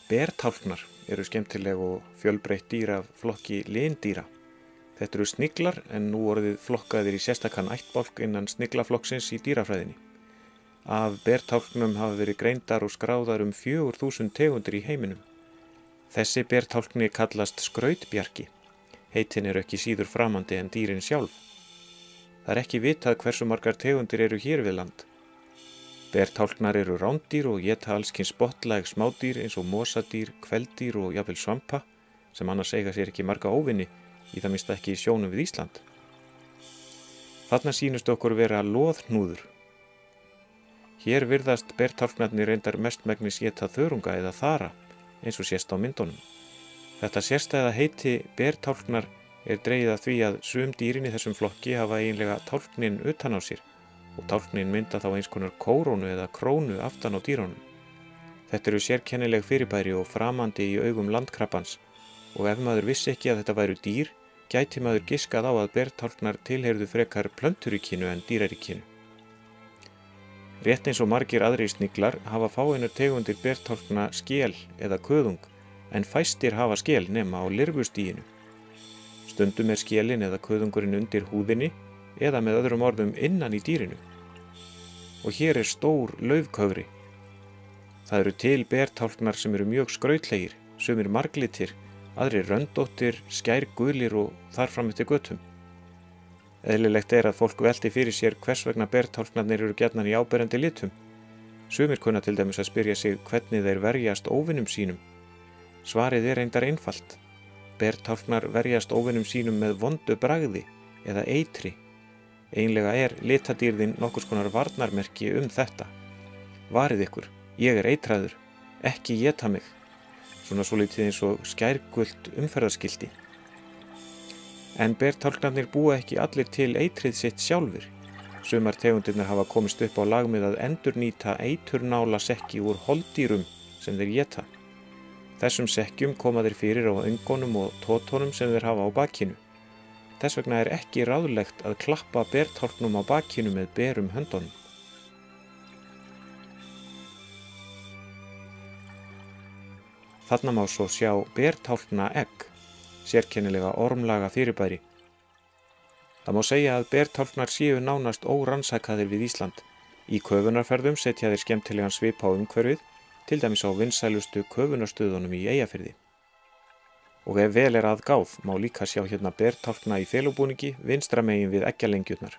Bertálknar eru skemmtileg og fjölbreytt dýr af flokki lindýra. Þetta eru sniglar en nú orðið flokkaðir í sérstakan ættbálk innan sniglaflokksins í dýrafræðinni. Af bertálknum hafa verið greindar og skráðar 4000 tegundir í heiminum. Þessi bertálkni kallast skrautbjarki. Heitin eru ekki síður framandi en dýrin sjálf. Það er ekki vitað hversu margar tegundir eru hér við land. Bertálknar eru rándýr og éta alls kyns botnlæg smádýr eins og mosadýr, kveldýr og jafnvel svampa, sem annars eiga sér ekki marga óvini, í það minnsta ekki í sjónum við Ísland. Þarna sýnust okkur vera loðhnúður. Hér virðast bertálknarnir reyndar mestmegnis éta þörunga eða þara, eins og sést á myndunum. Þetta sérstæða heiti bertálknar er dregið af því að sum dýrin í þessum flokki hafa eiginlega tálknin utan á sér og tálknin mynda þá eins konar kórónu eða krónu aftan á dýrunum. Þetta eru sérkennileg fyrirbæri og framandi í augum landkrabbans og ef maður vissi ekki að þetta væru dýr, gæti maður giskað á að bertálknar tilheyrðu frekar plönturíkinu en dýraríkinu. Rétt eins og margir aðrir sniglar hafa fáeinar tegundir bertálkna skel eða kuðung, en fæstir hafa skel nema á lirfustiginu. Stundum er skelin eða kuðungurinn undir húðinni eða með öðrum orðum innan í dýrinu. Og hér er stór laufkögri. Það eru til bertálknar sem eru mjög skrautlegir, sumir marglitir, aðrir röndóttir, skærgulir og þar fram eftir götum. Eðlilegt er að fólk velti fyrir sér hvers vegna bertálknarnir eru gjarnan í áberandi litum. Sumir kunna til dæmis að spyrja sig hvernig þeir verjast óvinum sínum. Svarið er reyndar einfalt. Bertálknar verjast óvinum sínum með vondu bragði eða eitri. Eiginlega er litadýrðin nokkurs konar varnarmerki þetta. Varið ykkur, ég er eitraður, ekki éta mig. Svona svolítið eins og skærgult umferðarskilti. En bertálknarnir búa ekki allir til eitrið sitt sjálfur. Sumar tegundirnar hafa komist upp á lag með að endurnýta eiturnálasekki úr holdýrum sem þeir éta. Þessum sekkjum koma þeir fyrir á öngunum og tótonum sem þeir hafa á bakinu. Þess vegna er ekki ráðlegt að klappa bertálknum á bakinu með berum höndunum. Þarna má svo sjá bertálknaegg, sérkennilega ormlaga fyrirbæri. Það má segja að bertálknar séu nánast órannsakaðir við Ísland. Í köfunarferðum setja þeir skemmtilegan svip á umhverfið, til dæmis á vinsælustu köfunarstöðunum í Eyjafirði. Og ef vel er að gáð má líka sjá hérna bertálkna í felubúningi vinstra megin við eggjalengjurnar.